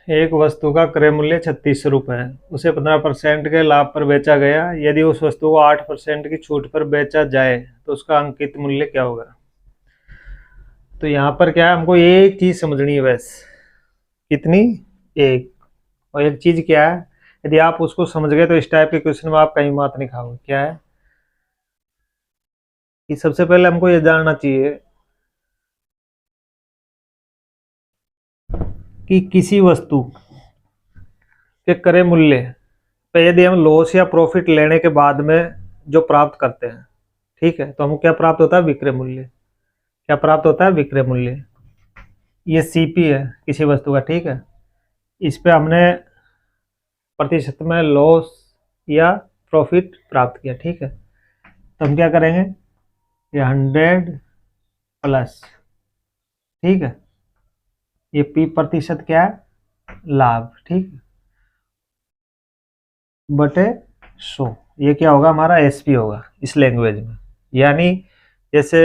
एक वस्तु का क्रय मूल्य 3600 है। उसे 15% के लाभ पर बेचा गया। यदि उस वस्तु को 8% की छूट पर बेचा जाए तो उसका अंकित मूल्य क्या होगा। तो यहाँ पर क्या है, हमको एक चीज समझनी है बस। कितनी? एक। और एक चीज क्या है, यदि आप उसको समझ गए तो इस टाइप के क्वेश्चन में आप कहीं मात नहीं खाओगे। क्या है कि सबसे पहले हमको ये जानना चाहिए कि किसी वस्तु के क्रय मूल्य पे यदि हम लॉस या प्रॉफिट लेने के बाद में जो प्राप्त करते हैं, ठीक है, तो हमको क्या प्राप्त होता है? विक्रय मूल्य। क्या प्राप्त होता है? विक्रय मूल्य। ये सीपी है किसी वस्तु का, ठीक है। इस पे हमने प्रतिशत में लॉस या प्रॉफिट प्राप्त किया, ठीक है। तो हम क्या करेंगे, ये 100 प्लस, ठीक है, ये पी प्रतिशत क्या है? लाभ, ठीक है, बटे 100। ये क्या होगा? हमारा एसपी होगा इस लैंग्वेज में। यानी जैसे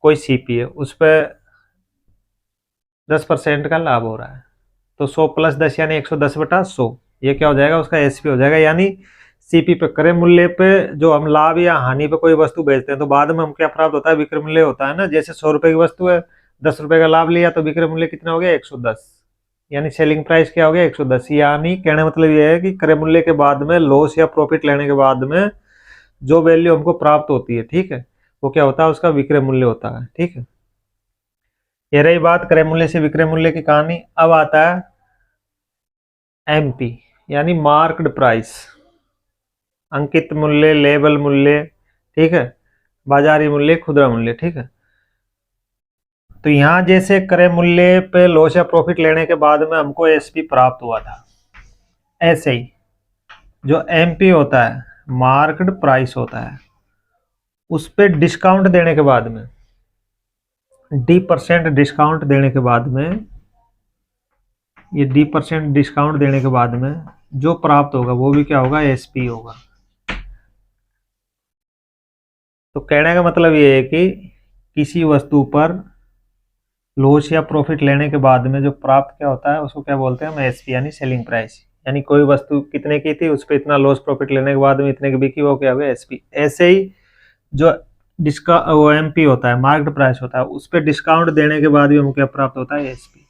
कोई सीपी है, उस पर 10% का लाभ हो रहा है, तो 100 प्लस 10 यानी 110/100। ये क्या हो जाएगा? उसका एसपी हो जाएगा। यानी सीपी पे, क्रय मूल्य पे जो हम लाभ या हानि पे कोई वस्तु बेचते हैं तो बाद में हम क्या प्राप्त होता है? विक्रय मूल्य होता है ना। जैसे 100 रुपए की वस्तु है, 10 रुपए का लाभ लिया तो विक्रय मूल्य कितना हो गया? 110। यानी सेलिंग प्राइस क्या हो गया? 110। यानी कहने मतलब ये है कि क्रय मूल्य के बाद में लॉस या प्रॉफिट लेने के बाद में जो वैल्यू हमको प्राप्त होती है, ठीक है, वो क्या होता है? उसका विक्रय मूल्य होता है, ठीक है। ये रही बात क्रय मूल्य से विक्रय मूल्य की कहानी। अब आता है एमपी, यानी मार्क्ड प्राइस, अंकित मूल्य, लेबल मूल्य, ठीक है, बाजारी मूल्य, खुदरा मूल्य, ठीक है। तो यहां जैसे क्रय मूल्य पे लॉस या प्रॉफिट लेने के बाद में हमको एसपी प्राप्त हुआ था, ऐसे ही जो एमपी होता है, मार्क्ड प्राइस होता है, उस पे डिस्काउंट देने के बाद में, D% डिस्काउंट देने के बाद में, ये D% डिस्काउंट देने के बाद में जो प्राप्त होगा वो भी क्या होगा? एसपी होगा। तो कहने का मतलब ये है कि किसी वस्तु पर लॉस या प्रॉफिट लेने के बाद में जो प्राप्त क्या होता है उसको क्या बोलते हैं हम? एसपी, यानी सेलिंग प्राइस। यानी कोई वस्तु कितने की थी, उस पर इतना लॉस प्रॉफिट लेने के बाद में इतने की बिकी, वो क्या हो गया? एसपी। ऐसे ही जो जिसका वो एमपी होता है, मार्केट प्राइस होता है, उस पर डिस्काउंट देने के बाद भी हमको क्या प्राप्त होता है? एसपी।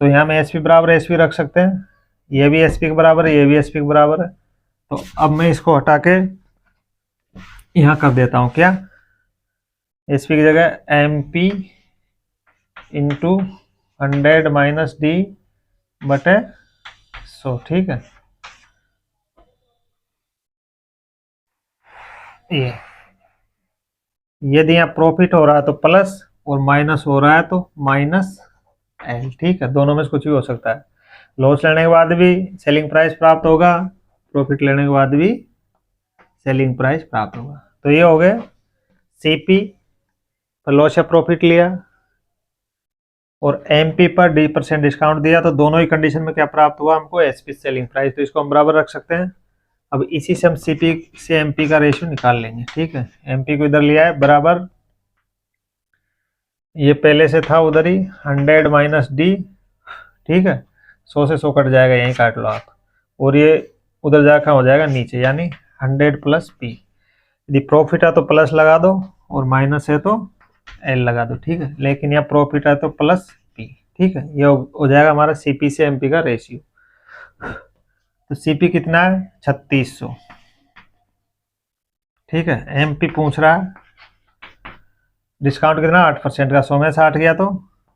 तो यहाँ में एसपी बराबर एसपी रख सकते हैं, ये भी एसपी के बराबर है, ये भी एसपी के बराबर है। तो अब मैं इसको हटा के यहाँ कर देता हूँ, क्या? एसपी की जगह एमपी इंटू 100 माइनस डी बटे 100, ठीक है। ये यदि यहाँ प्रॉफिट हो रहा है तो प्लस, और माइनस हो रहा है तो माइनस एल, ठीक है। दोनों में से कुछ भी हो सकता है। लॉस लेने के बाद भी सेलिंग प्राइस प्राप्त होगा, प्रॉफिट लेने के बाद भी सेलिंग प्राइस प्राप्त होगा। तो ये हो गए सीपी पर लॉस या प्रॉफिट लिया, और एमपी पर D% डिस्काउंट दिया, तो दोनों ही कंडीशन में क्या प्राप्त हुआ हमको? SP, selling price. तो इसको हम बराबर रख सकते हैं। अब इसी से हम सीपी से एमपी का रेशियो निकाल लेंगे, ठीक है। एमपी को इधर लिया है बराबर, ये पहले से था उधर ही, 100 माइनस डी, ठीक है, 100 से 100 कट जाएगा, यहीं काट लो आप, और ये उधर जाकर हो जाएगा नीचे, यानी 100 प्लस पी। यदि प्रॉफिट है तो प्लस लगा दो, और माइनस है तो एल लगा दो, ठीक है। लेकिन यहाँ प्रॉफिट है तो प्लस पी, ठीक है। ये हो जाएगा हमारा सीपी से एमपी का रेशियो। तो सीपी कितना है? 3600, ठीक है। एमपी पूछ रहा है, डिस्काउंट कितना? 8% का, 100 में 60 गया तो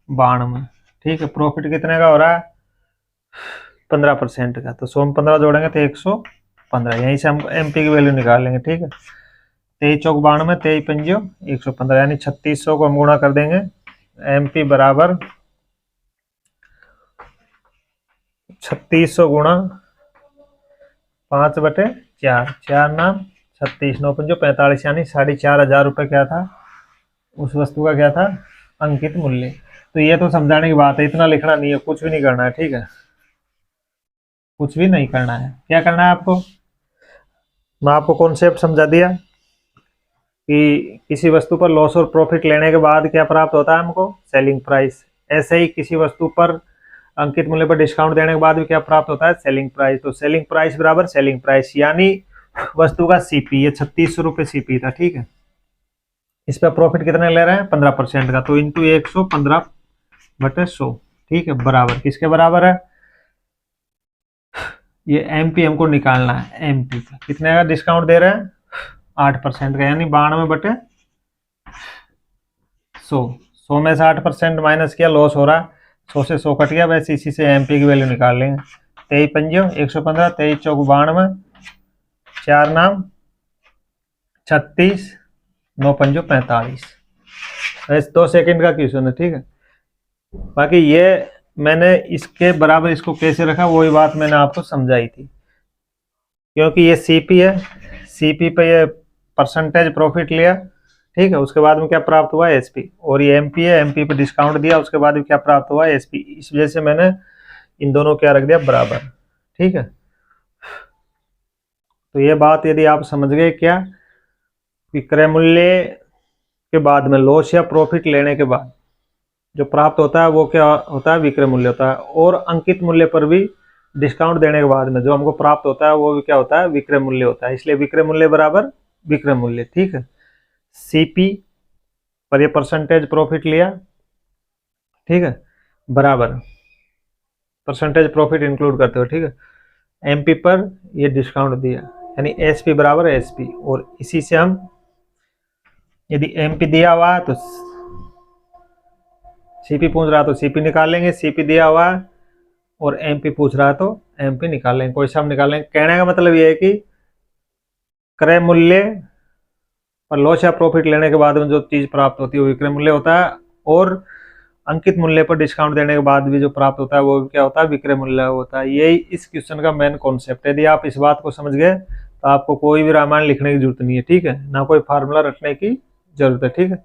92, ठीक है। प्रॉफिट कितने का हो रहा है? 15% का, तो 100 में 15 जोड़ेंगे तो 115। यहीं से हम एमपी की वैल्यू निकाल लेंगे, ठीक है। 23 चौक 92, 23 पंजो 115, यानी 3600 को हम गुणा कर देंगे। एमपी बराबर 3600 गुणा 5/4, 4 नाम 36, 9 पंजो 45, यानी 4500 रुपये क्या था? उस वस्तु का क्या था? अंकित मूल्य। तो ये तो समझाने की बात है, इतना लिखना नहीं है, कुछ भी नहीं करना है, ठीक है। कुछ भी नहीं करना है। क्या करना है आपको? मैं आपको कॉन्सेप्ट समझा दिया कि किसी वस्तु पर लॉस और प्रॉफिट लेने के बाद क्या प्राप्त होता है हमको? Selling price. ऐसे ही किसी वस्तु पर अंकित मूल्य पर डिस्काउंट देने के बाद भी क्या प्राप्त होता है, सेलिंग प्राइस। तो सेलिंग प्राइस बराबर सेलिंग प्राइस, यानी वस्तु का सीपी, ये 3600 रुपये सीपी था, ठीक है। इस पर प्रॉफिट कितने ले रहे हैं, 15% का, तो इंटू 115/100, ठीक है, बराबर किसके बराबर है, ये एमपी हमको निकालना है। एमपी का कितने का डिस्काउंट दे रहे हैं, 8% का, यानी 92/100। 100 में से 8% माइनस किया, लॉस हो रहा है, 100 से 100 कट गया, वैसे इसी से एमपी की वैल्यू निकाल लेंगे। 23 पंजो 115, 23 चौक 92, 4 नाम 36, 9 पंजो 45। वैसे 2 सेकंड का क्वेश्चन है, ठीक है। बाकी ये मैंने इसके बराबर इसको कैसे रखा, वही बात मैंने आपको समझाई थी, क्योंकि ये सीपी है, सीपी पे ये परसेंटेज प्रॉफिट लिया, ठीक है, उसके बाद में क्या प्राप्त हुआ, एसपी, और ये एमपी है, एमपी पे डिस्काउंट दिया, उसके बाद में क्या प्राप्त हुआ, एसपी। इस वजह से मैंने इन दोनों क्या रख दिया, बराबर, ठीक है। तो ये बात यदि आप समझ गए क्या, विक्रय मूल्य के बाद में लॉस या प्रॉफिट लेने के बाद जो प्राप्त होता है वो क्या होता है, विक्रय मूल्य होता है। और अंकित मूल्य पर भी डिस्काउंट देने के बाद में जो हमको प्राप्त होता है वो भी क्या होता है, विक्रय मूल्य होता है। इसलिए विक्रय मूल्य बराबर विक्रय मूल्य, ठीक है। सीपी पर ये परसेंटेज प्रॉफिट लिया, ठीक है, बराबर परसेंटेज प्रॉफिट इंक्लूड करते हो, ठीक है। एमपी पर ये डिस्काउंट दिया, यानी एसपी बराबर एसपी। और इसी से हम यदि एमपी दिया हुआ है तो सीपी पूछ रहा है तो सीपी निकाल लेंगे, सीपी दिया हुआ है और एमपी पूछ रहा है तो एमपी निकाल लेंगे, कोई सा हम निकाल लेंगे। कहने का मतलब ये है कि क्रय मूल्य पर लॉस या प्रॉफिट लेने के बाद में जो चीज प्राप्त होती है वो विक्रय मूल्य होता है, और अंकित मूल्य पर डिस्काउंट देने के बाद भी जो प्राप्त होता है वो क्या होता है, विक्रय मूल्य होता है। यही इस क्वेश्चन का मेन कॉन्सेप्ट है। यदि आप इस बात को समझ गए तो आपको कोई भी रामायण लिखने की जरूरत नहीं है, ठीक है, ना कोई फार्मूला रखने की जरूरत है, ठीक है।